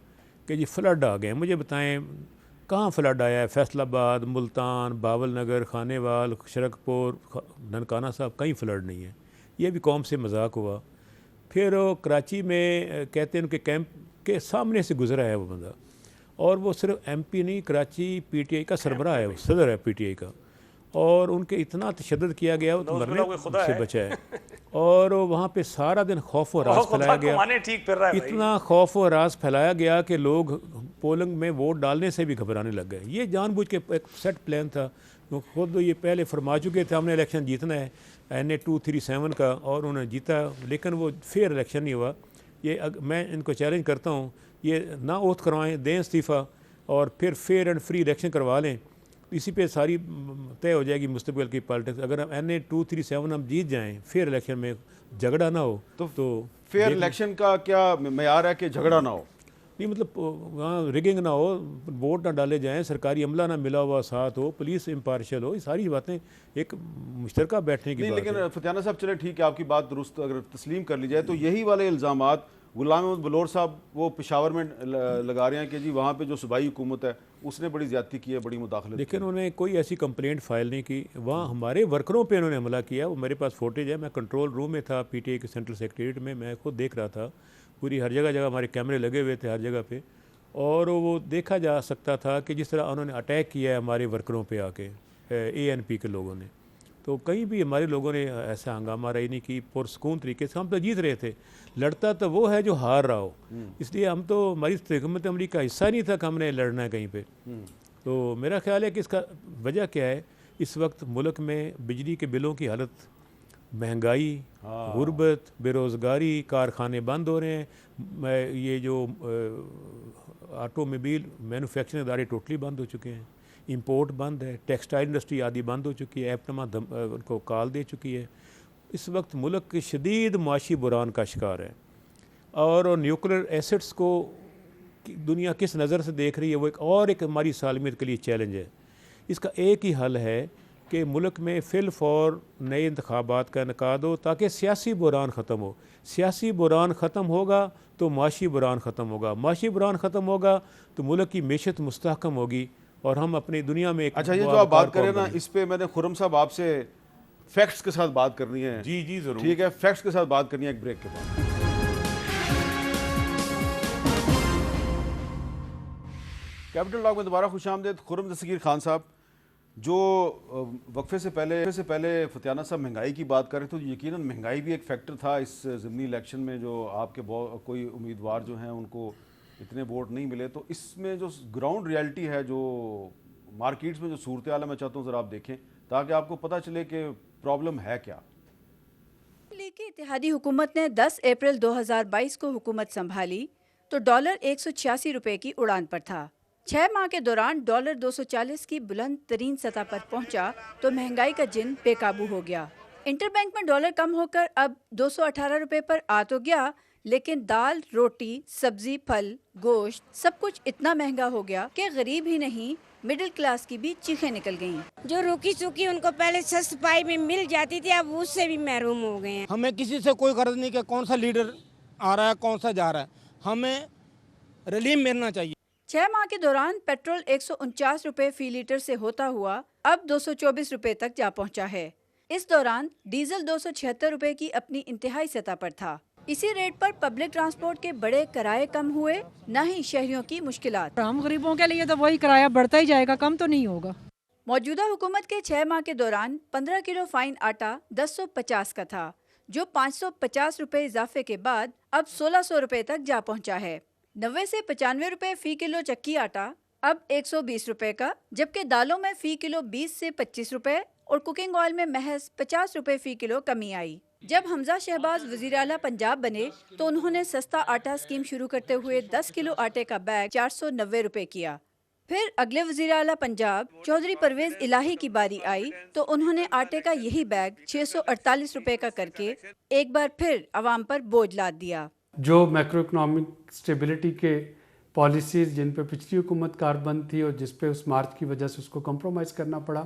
कि जी फ्लड आ गए। मुझे बताएं कहाँ फ्लड आया है? फैसलाबाद, मुल्तान, बावल नगर, खानेवाल, शरकपुर, ननकाना साहब, कहीं फ्लड नहीं है। ये भी कौम से मजाक हुआ। फिर कराची में कहते हैं उनके कैंप के सामने से गुजरा है वो बंदा, और वो सिर्फ एमपी नहीं, कराची पीटीआई का सरबराह है, वो सदर है पीटीआई का, और उनके इतना तशद्दुद किया गया वो तो मरने से बचा है। और वहाँ पे सारा दिन खौफ और राज फैलाया गया, इतना खौफ और राज फैलाया गया कि लोग पोलिंग में वोट डालने से भी घबराने लग गए। ये जानबूझ के एक सेट प्लान था, वो खुद ये पहले फरमा चुके थे हमने इलेक्शन जीतना है NA 237 का, और उन्होंने जीता, लेकिन वो फेयर इलेक्शन नहीं हुआ। ये मैं इनको चैलेंज करता हूँ, ये ना ओथ करवाएं, दें इस्तीफ़ा, और फिर फेयर एंड फ्री इलेक्शन करवा लें, इसी पे सारी तय हो जाएगी मुस्तकबिल की पॉलिटिक्स। अगर हम NA 237 हम जीत जाएं, फेयर इलेक्शन में झगड़ा ना हो, तो फेयर इलेक्शन का क्या मेयार है कि झगड़ा ना हो? नहीं, मतलब वहाँ रिगिंग ना हो, वोट ना डाले जाएं, सरकारी अमला ना मिला हुआ साथ हो, पुलिस इम्पार्शियल हो, ये सारी बातें एक मुश्तरका बैठने की बात है। लेकिन फतियाना साहब, चले ठीक है, आपकी बात दुरुस्त अगर तस्लीम कर ली जाए, तो यही वाले इल्ज़ामात गुलाम अहमद बलोच साहब वो पेशावर में लगा रहे हैं कि जी वहाँ पे जो सूबाई हुकूमत है उसने बड़ी ज़्यादती की है, बड़ी मुदाखलत। लेकिन उन्होंने कोई ऐसी कंप्लेंट फाइल नहीं की, वहाँ हमारे वर्करों पे उन्होंने हमला किया। वो मेरे पास फोटेज है, मैं कंट्रोल रूम में था पीटीआई के सेंट्रल सेक्रेटरीट में, मैं खुद देख रहा था, पूरी हर जगह हमारे कैमरे लगे हुए थे हर जगह पे, और वो देखा जा सकता था कि जिस तरह उन्होंने अटैक किया है हमारे वर्करों पे आके ANP के लोगों ने। तो कहीं भी हमारे लोगों ने ऐसा हंगामा रही नहीं की, पुरसकून तरीके से हम तो जीत रहे थे। लड़ता तो वो है जो हार रहा हो, इसलिए हम तो, हमारी हुकूमत अमली का हिस्सा नहीं था कि हमने लड़ना है कहीं पे। तो मेरा ख्याल है कि इसका वजह क्या है, इस वक्त मुल्क में बिजली के बिलों की हालत, महंगाई, गुर्बत, बेरोज़गारी, कारखाने बंद हो रहे हैं, ये जो ऑटोमोबाइल मैन्युफैक्चरिंग इदारे टोटली बंद हो चुके हैं, इंपोर्ट बंद है, टेक्सटाइल इंडस्ट्री आदि बंद हो चुकी है, ऐपटमा उनको काल दे चुकी है। इस वक्त मुल्क के शदीद माशी बुरान का शिकार है, और न्यूक्लियर एसेट्स को दुनिया किस नज़र से देख रही है, वो एक हमारी सालमियत के लिए चैलेंज है। इसका एक ही हल है कि मुल्क में फिल फॉर नए इंतखाबात का इनकाद हो, ताकि सियासी बुरान ख़त्म हो। सियासी बुरान ख़त्म होगा तो माशी बुरान ख़त्म होगा, माशी बुरान ख़त्म होगा तो मुल्क की मैशत मुस्तहकम होगी, और हम अपनी दुनिया में अच्छा, ये जो आप बात करें ना, इस पे मैंने खुर्रम साहब आपसे फैक्ट्स के साथ बात करनी है। जी जरूर, ठीक है, फैक्ट्स के साथ बात करनी है एक ब्रेक के बाद। कैपिटल टॉक में दोबारा खुशामदीद। खुर्रम दस्तगीर खान साहब, जो वक्फे से पहले फतियाना साहब महंगाई की बात कर रहे थे, तो यकीनन महंगाई भी एक फैक्टर था इस ज़िमनी इलेक्शन में, जो आपके कोई उम्मीदवार जो हैं उनको इतने वोट नहीं मिले। तो इसमें जो ग्राउंड रियलिटी है, जो मार्केट्स में जो सूरत हाल है, मैं चाहता हूँ ज़रा आप देखें ताकि आपको पता चले कि प्रॉब्लम है क्या। लेके इत्तेहादी हुकूमत ने 10 अप्रैल 2022 को हुकूमत संभाली तो डॉलर 186 रुपए की उड़ान पर था। 6 माह के दौरान डॉलर 240 की बुलंद तरीन सतह पर पहुंचा तो महंगाई का जिन बेकाबू हो गया। इंटरबैंक में डॉलर कम होकर अब 218 रुपए पर आ तो गया, लेकिन दाल, रोटी, सब्जी, फल, गोश्त सब कुछ इतना महंगा हो गया कि गरीब ही नहीं मिडिल क्लास की भी चीखें निकल गईं। जो रूखी सूखी उनको पहले सस्ती पाई में मिल जाती थी, अब उससे भी महरूम हो गए हैं। हमें किसी से कोई गर्ज नहीं कि कौन सा लीडर आ रहा है कौन सा जा रहा है, हमें रिलीफ मिलना चाहिए। 6 माह के दौरान पेट्रोल 149 रुपए फी लीटर से होता हुआ अब 224 रुपए तक जा पहुंचा है। इस दौरान डीजल 276 रुपए की अपनी इंतहाई सतह पर था। इसी रेट पर पब्लिक ट्रांसपोर्ट के बड़े किराए कम हुए, न ही शहरियों की मुश्किलात। हम गरीबों के लिए तो वही किराया बढ़ता ही जाएगा, कम तो नहीं होगा। मौजूदा हुकूमत के 6 माह के दौरान 15 किलो फाइन आटा 1050 का था, जो 550 रुपए इजाफे के बाद अब 1600 रुपए तक जा पहुंचा है। 90 से 95 रुपए फी किलो चक्की आटा अब 120 रुपए का, जबकि दालों में फी किलो 20 से 25 रुपए और कुकिंग ऑयल में महज 50 रुपए फी किलो कमी आई। जब हमजा शहबाज वजीर आला पंजाब बने तो उन्होंने सस्ता आटा स्कीम शुरू करते हुए 10 किलो आटे का बैग 490 रुपए किया। फिर अगले वजीर आला पंजाब चौधरी परवेज इलाही की बारी आई तो उन्होंने आटे का यही बैग 648 रुपए का करके एक बार फिर अवाम पर बोझ लाद दिया। जो मैक्रो इकनॉमिक स्टेबिलिटी के पॉलिसीज़ जिन पे पिछली हुकूमत कारबंद थी और जिस पे उस मार्च की वजह से उसको कम्प्रोमाइज़ करना पड़ा,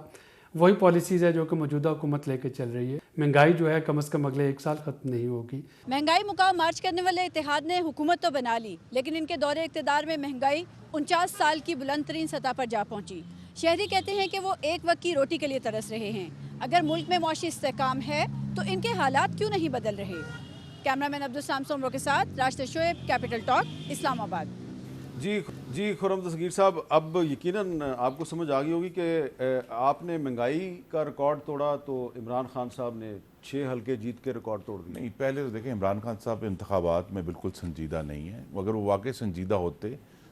वही पॉलिसीज़ है जो कि मौजूदा हुकूमत लेके चल रही है। महंगाई जो है कम से कम अगले 1 साल ख़त्म नहीं होगी। महंगाई मुकाम मार्च करने वाले इत्तेहाद ने हुकूमत तो बना ली, लेकिन इनके दौरे इक़्तिदार में महंगाई 49 साल की बुलंद तरीन सतह पर जा पहुंची। शहरी कहते हैं कि वो एक वक्त की रोटी के लिए तरस रहे हैं। अगर मुल्क में मौशी इस्तेहकाम है तो इनके हालात क्यों नहीं बदल रहे। कैमरामैन अब्दुल साम सोमरो के साथ राशिद शोएब, कैपिटल टॉक, इस्लामाबाद। जी खुर्रम दस्तगीर साहब, अब यकीनन आपको समझ आ गई होगी कि आपने महंगाई का रिकॉर्ड तोड़ा तो इमरान खान साहब ने 6 हल्के जीत के रिकॉर्ड तोड़ दिए। नहीं, पहले तो देखें, इमरान खान साहब इंतखाबात में बिल्कुल संजीदा नहीं है। अगर वो वाकई संजीदा होते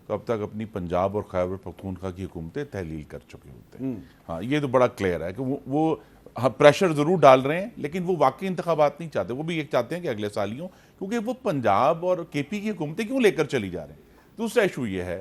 तो अब तक अपनी पंजाब और खैबर पख्तूनख्वा की हुकूमतें तहलील कर चुके होते। हाँ, ये तो बड़ा क्लियर है कि वो हाँ प्रेशर ज़रूर डाल रहे हैं, लेकिन वो वाकई इंतखाबात नहीं चाहते। वो भी ये चाहते हैं कि अगले साल ही हों, क्योंकि वो पंजाब और KP की हुकूमतें क्यों लेकर चली जा रहे हैं। दूसरा इशू ये है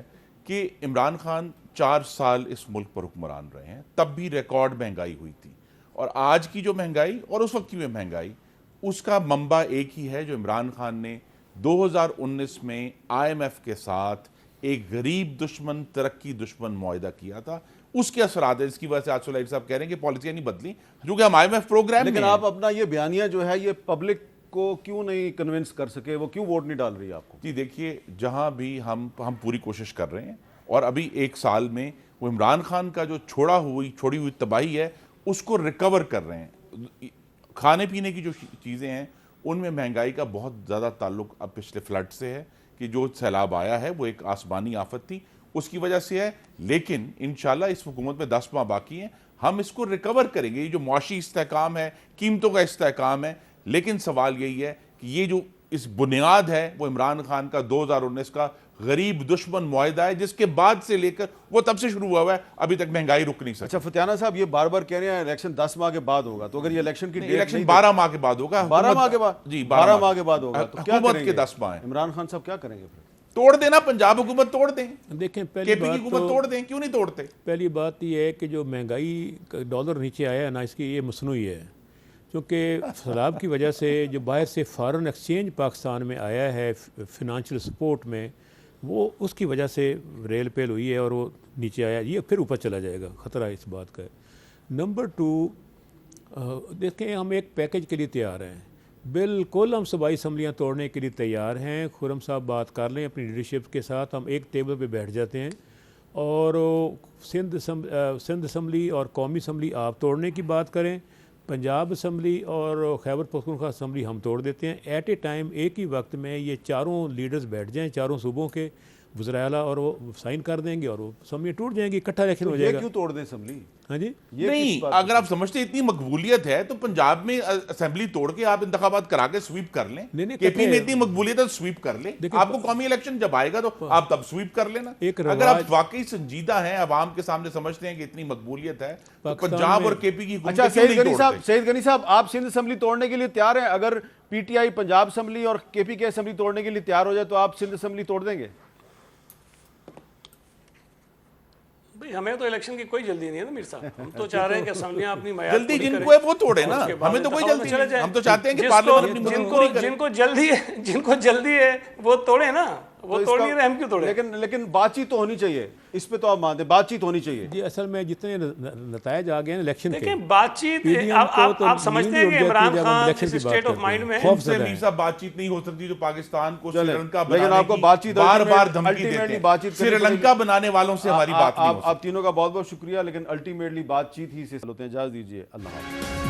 कि इमरान खान 4 साल इस मुल्क पर हुक्मरान रहे हैं, तब भी रिकॉर्ड महंगाई हुई थी। और आज की जो महंगाई और उस वक्त की महंगाई, उसका मंबा एक ही है, जो इमरान खान ने 2019 में IMF के साथ एक गरीब दुश्मन, तरक्की दुश्मन मुआहिदा किया था। उसके असरात है, जिसकी वजह से आज सुलाइड साहब कह रहे हैं कि पॉलिसियां नहीं बदली, क्योंकि हम IMF प्रोग्राम। लेकिन आप अपना ये बयानिया जो है ये पब्लिक को क्यों नहीं कन्विंस कर सके, वो क्यों वोट नहीं डाल रही है आपको? जी देखिए, जहां भी हम पूरी कोशिश कर रहे हैं, और अभी 1 साल में वो इमरान खान का जो छोड़ी हुई तबाही है उसको रिकवर कर रहे हैं। खाने पीने की जो चीज़ें हैं उनमें महंगाई का बहुत ज़्यादा ताल्लुक अब पिछले फ्लड से है, कि जो सैलाब आया है वो एक आसमानी आफत थी, उसकी वजह से है। लेकिन इंशाल्लाह इस हुकूमत में 10 माह बाकी हैं, हम इसको रिकवर करेंगे। ये जो मुआशी इस्तेहकाम है, कीमतों का इस्तेहकाम है, लेकिन सवाल यही है कि ये जो इस बुनियाद है वो इमरान खान का 2019 का गरीब दुश्मन मुआहिदा है, जिसके बाद से लेकर वो तब से शुरू हुआ है, अभी तक महंगाई रुक नहीं सकती। अच्छा फतियाना साहब, ये बार बार कह रहे हैं इलेक्शन 10 माह के बाद होगा, तो अगर ये इलेक्शन की इलेक्शन 12 माह के बाद होगा। 12 माह के बाद? जी 12 माह के बाद होगा, तो क्या हुकूमत करेंगे? के 10 माह है। इमरान खान साहब क्या करेंगे फिर? तोड़ देना, पंजाब हुकूमत तोड़ दें, देखें पहली KP की बात हुकूमत तोड़ दें, क्यों नहीं तोड़ते? पहली बात ये है कि जो महंगाई डॉलर नीचे आया है ना, इसकी ये मसनूई है, क्योंकि सैलाब की वजह से जो बाहर से फ़ॉरेन एक्सचेंज पाकिस्तान में आया है फिनंशियल सपोर्ट में, वो उसकी वजह से रेल पेल हुई है और वो नीचे आया, ये फिर ऊपर चला जाएगा, ख़तरा इस बात का है। नंबर 2, देखें हम एक पैकेज के लिए तैयार हैं, बिल्कुल हम सूबाई असम्बलियाँ तोड़ने के लिए तैयार हैं। खुर्रम साहब बात कर लें अपनी लीडरशिप के साथ, हम एक टेबल पे बैठ जाते हैं और सिंध असम्बली और कौमी असम्बली आप तोड़ने की बात करें, पंजाब असम्बली और खैबर पख्तूनख्वा असम्बली हम तोड़ देते हैं। एट ए टाइम, एक ही वक्त में ये चारों लीडर्स बैठ जाएं, चारों सूबों के, वज़ीर आला और वो साइन कर देंगे और वो असम्बलियाँ टूट जाएंगी, इकट्ठा इलेक्शन हो ये जाएगा। क्यों तोड़ दें असम्बली? हाँ जी, ये नहीं, किस बात अगर आप समझते इतनी मकबूलियत है तो पंजाब में असेंबली तोड़ के आप इंतखाबात करा के स्वीप कर लें। नहीं, केपी में इतनी मकबूलियत है तो स्वीप कर लें। आपको कौमी इलेक्शन जब आएगा तो आप तब स्वीप कर लेना। एक अगर आप वाकई संजीदा हैं, अवाम के सामने समझते हैं कि इतनी मकबूलियत है तो पंजाब और केपी की अच्छा, सईद गनी साहब, आप सिंध असम्बली तोड़ने के लिए तैयार हैं? अगर पीटीआई पंजाब असम्बली और केपी के असम्बली तोड़ने के लिए तैयार हो जाए तो आप सिंध असम्बली तोड़ देंगे? भाई हमें तो इलेक्शन की कोई जल्दी नहीं है ना मीर साहब, हम तो चाह रहे हैं कि असम्बलियां अपनी मयाद जल्दी पूरी जिनको करें। है वो तोड़े ना, उसके बाद हमें तो कोई इंतखाब में जल्दी चले नहीं। जाएं। हम तो चाहते हैं कि जिसको- पार्लियामेंट अपनी जिनको पूरी करे। जिनको जल्दी है, जिनको जल्दी है वो तोड़े ना, वो तो तोड़ इसका- नहीं रहे, हम क्यों तोड़े? लेकिन बातचीत तो होनी चाहिए, इस पे तो आप मानते हैं, बातचीत होनी चाहिए। जी असल में जितने नतायज आ गए हैं इलेक्शन के, देखिए बातचीत PDM को तो आप समझते नींद हैं उड़ कि जाती है इमरान जब हम खान इलेक्शन जिस की बात स्टेट ऑफ करते माइंड हैं। में है, खौफ उनसे ज़दा है। मीर साहब बातचीत नहीं हो सकती जो पाकिस्तान को चलें, श्रीलंका लेकिन बनाने आपको की बातचीत बार-बार धमकी अल्टीमेटली देते हैं। बातचीत करनी श्रीलंका पड़ेगी। बनाने वालों से हमारी बात नहीं हो आप तीनों का बहुत बहुत शुक्रिया, लेकिन अल्टीमेटली बातचीत ही से होते हैं। इजाज़त दीजिए, अल्लाह हाफ़िज़।